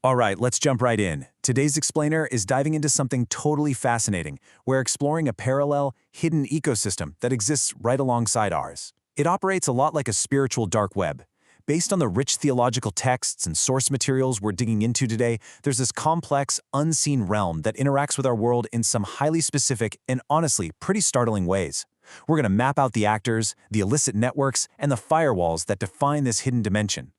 All right, let's jump right in. Today's explainer is diving into something totally fascinating. We're exploring a parallel, hidden ecosystem that exists right alongside ours. It operates a lot like a spiritual dark web. Based on the rich theological texts and source materials we're digging into today, there's this complex, unseen realm that interacts with our world in some highly specific and honestly pretty startling ways. We're going to map out the actors, the illicit networks, and the firewalls that define this hidden dimension.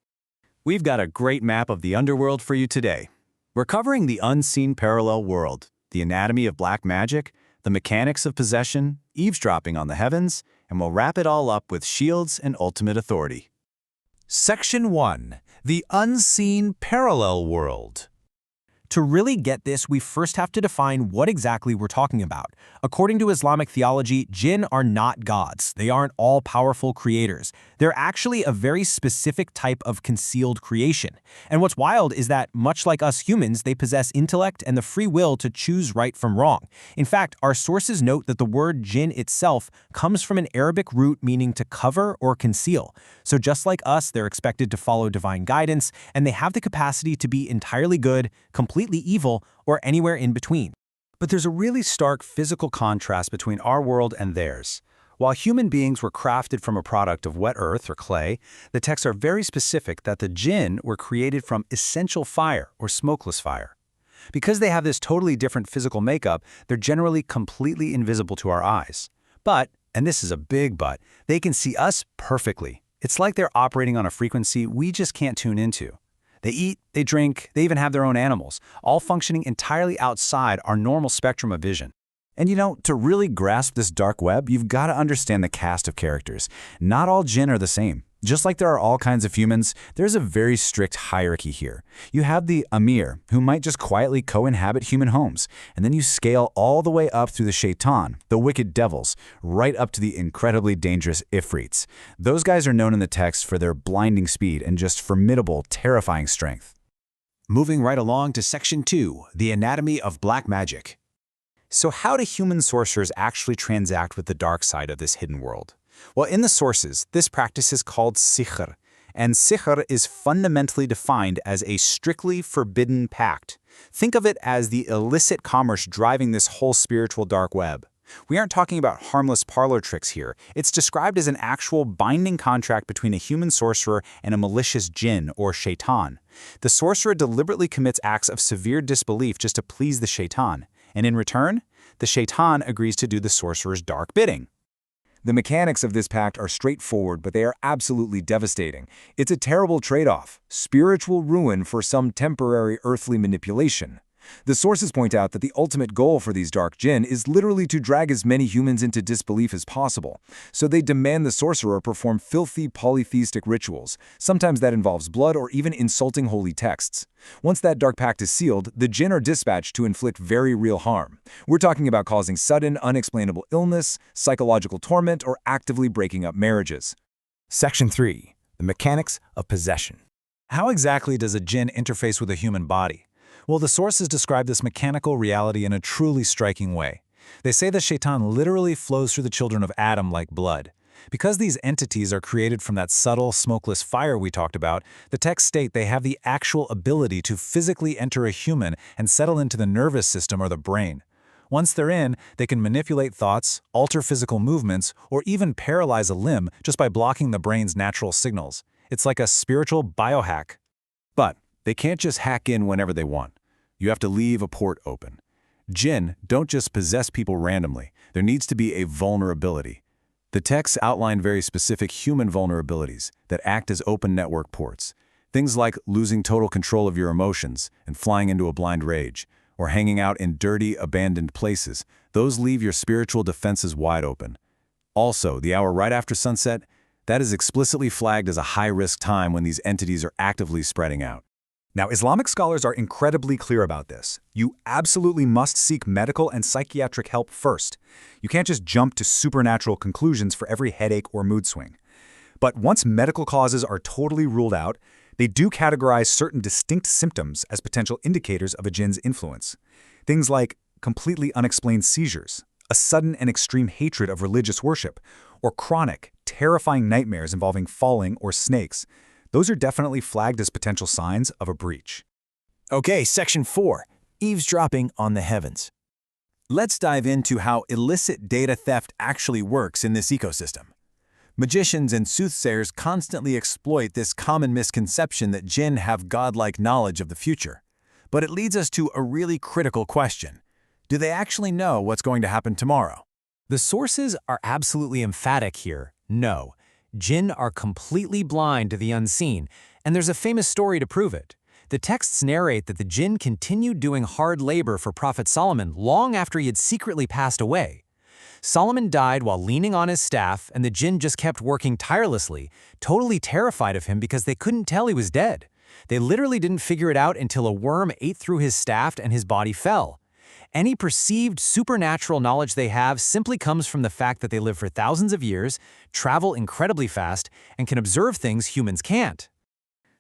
We've got a great map of the underworld for you today. We're covering the unseen parallel world, the anatomy of black magic, the mechanics of possession, eavesdropping on the heavens, and we'll wrap it all up with shields and ultimate authority. Section 1. The Unseen Parallel World. To really get this, we first have to define what exactly we're talking about. According to Islamic theology, jinn are not gods. They aren't all-powerful creators. They're actually a very specific type of concealed creation. And what's wild is that, much like us humans, they possess intellect and the free will to choose right from wrong. In fact, our sources note that the word jinn itself comes from an Arabic root meaning to cover or conceal. So just like us, they're expected to follow divine guidance, and they have the capacity to be entirely good, completely evil, or anywhere in between. But there's a really stark physical contrast between our world and theirs. While human beings were crafted from a product of wet earth or clay, the texts are very specific that the jinn were created from essential fire or smokeless fire. Because they have this totally different physical makeup, they're generally completely invisible to our eyes. But, and this is a big but, they can see us perfectly. It's like they're operating on a frequency we just can't tune into. They eat, they drink, they even have their own animals, all functioning entirely outside our normal spectrum of vision. And to really grasp this dark web, you've got to understand the cast of characters. Not all jinn are the same. Just like there are all kinds of humans, there's a very strict hierarchy here. You have the Amir, who might just quietly co-inhabit human homes, and then you scale all the way up through the Shaitan, the wicked devils, right up to the incredibly dangerous Ifrits. Those guys are known in the text for their blinding speed and just formidable, terrifying strength. Moving right along to Section 2, the anatomy of black magic. So how do human sorcerers actually transact with the dark side of this hidden world? Well, in the sources, this practice is called sihr, and sihr is fundamentally defined as a strictly forbidden pact. Think of it as the illicit commerce driving this whole spiritual dark web. We aren't talking about harmless parlor tricks here. It's described as an actual binding contract between a human sorcerer and a malicious jinn or shaitan. The sorcerer deliberately commits acts of severe disbelief just to please the shaitan, and in return, the shaitan agrees to do the sorcerer's dark bidding. The mechanics of this pact are straightforward, but they are absolutely devastating. It's a terrible trade-off, spiritual ruin for some temporary earthly manipulation. The sources point out that the ultimate goal for these dark jinn is literally to drag as many humans into disbelief as possible. So they demand the sorcerer perform filthy polytheistic rituals. Sometimes that involves blood or even insulting holy texts. Once that dark pact is sealed, the jinn are dispatched to inflict very real harm. We're talking about causing sudden, unexplainable illness, psychological torment, or actively breaking up marriages. Section 3. The mechanics of possession. How exactly does a jinn interface with a human body? Well, the sources describe this mechanical reality in a truly striking way. They say the shaitan literally flows through the children of Adam like blood. Because these entities are created from that subtle, smokeless fire we talked about, the texts state they have the actual ability to physically enter a human and settle into the nervous system or the brain. Once they're in, they can manipulate thoughts, alter physical movements, or even paralyze a limb just by blocking the brain's natural signals. It's like a spiritual biohack. But they can't just hack in whenever they want. You have to leave a port open. Jinn don't just possess people randomly. There needs to be a vulnerability. The texts outline very specific human vulnerabilities that act as open network ports. Things like losing total control of your emotions and flying into a blind rage, or hanging out in dirty, abandoned places. Those leave your spiritual defenses wide open. Also, the hour right after sunset, that is explicitly flagged as a high-risk time when these entities are actively spreading out. Now, Islamic scholars are incredibly clear about this. You absolutely must seek medical and psychiatric help first. You can't just jump to supernatural conclusions for every headache or mood swing. But once medical causes are totally ruled out, they do categorize certain distinct symptoms as potential indicators of a jinn's influence. Things like completely unexplained seizures, a sudden and extreme hatred of religious worship, or chronic, terrifying nightmares involving falling or snakes. Those are definitely flagged as potential signs of a breach. Okay, Section 4, Eavesdropping on the Heavens. Let's dive into how illicit data theft actually works in this ecosystem. Magicians and soothsayers constantly exploit this common misconception that jinn have godlike knowledge of the future. But it leads us to a really critical question. Do they actually know what's going to happen tomorrow? The sources are absolutely emphatic here. No. Jinn are completely blind to the unseen, and there's a famous story to prove it. The texts narrate that the jinn continued doing hard labor for Prophet Solomon long after he had secretly passed away. Solomon died while leaning on his staff, and the jinn just kept working tirelessly, totally terrified of him because they couldn't tell he was dead. They literally didn't figure it out until a worm ate through his staff and his body fell. Any perceived supernatural knowledge they have simply comes from the fact that they live for thousands of years, travel incredibly fast, and can observe things humans can't.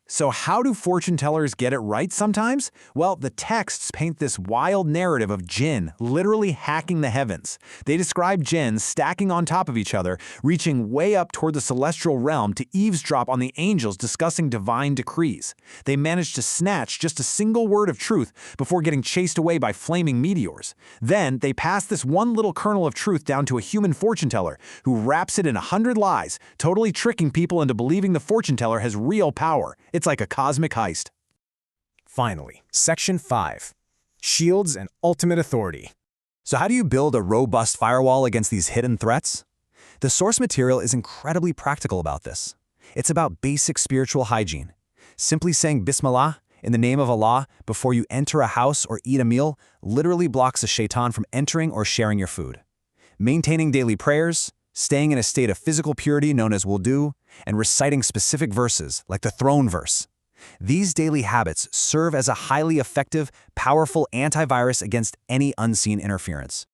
So how do fortune tellers get it right sometimes? Well, the texts paint this wild narrative of jinn literally hacking the heavens. They describe jinn stacking on top of each other, reaching way up toward the celestial realm to eavesdrop on the angels discussing divine decrees. They manage to snatch just a single word of truth before getting chased away by flaming meteors. Then they pass this one little kernel of truth down to a human fortune teller who wraps it in 100 lies, totally tricking people into believing the fortune teller has real power. It's like a cosmic heist. Finally, Section 5, Shields and Ultimate Authority. So how do you build a robust firewall against these hidden threats? The source material is incredibly practical about this. It's about basic spiritual hygiene. Simply saying Bismillah in the name of Allah before you enter a house or eat a meal literally blocks a shaitan from entering or sharing your food. Maintaining daily prayers, staying in a state of physical purity known as wudu, and reciting specific verses like the throne verse. These daily habits serve as a highly effective, powerful antivirus against any unseen interference.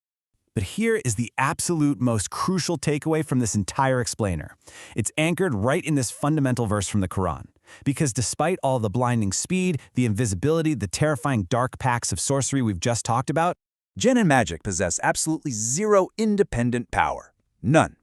But here is the absolute most crucial takeaway from this entire explainer. It's anchored right in this fundamental verse from the Quran. Because despite all the blinding speed, the invisibility, the terrifying dark pacts of sorcery we've just talked about, jinn and magic possess absolutely zero independent power. None.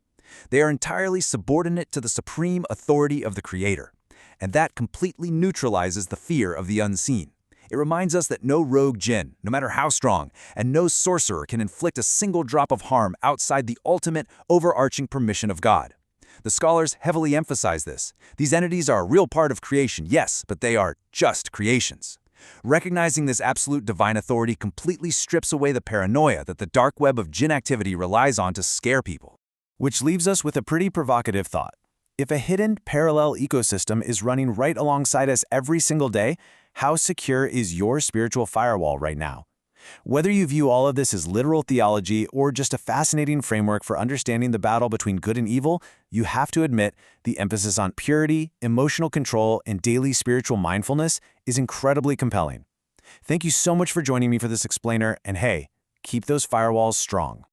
They are entirely subordinate to the supreme authority of the Creator, and that completely neutralizes the fear of the unseen. It reminds us that no rogue jinn, no matter how strong, and no sorcerer can inflict a single drop of harm outside the ultimate, overarching permission of God. The scholars heavily emphasize this. These entities are a real part of creation, yes, but they are just creations. Recognizing this absolute divine authority completely strips away the paranoia that the dark web of jinn activity relies on to scare people. Which leaves us with a pretty provocative thought. If a hidden parallel ecosystem is running right alongside us every single day, how secure is your spiritual firewall right now? Whether you view all of this as literal theology or just a fascinating framework for understanding the battle between good and evil, you have to admit the emphasis on purity, emotional control, and daily spiritual mindfulness is incredibly compelling. Thank you so much for joining me for this explainer, and hey, keep those firewalls strong.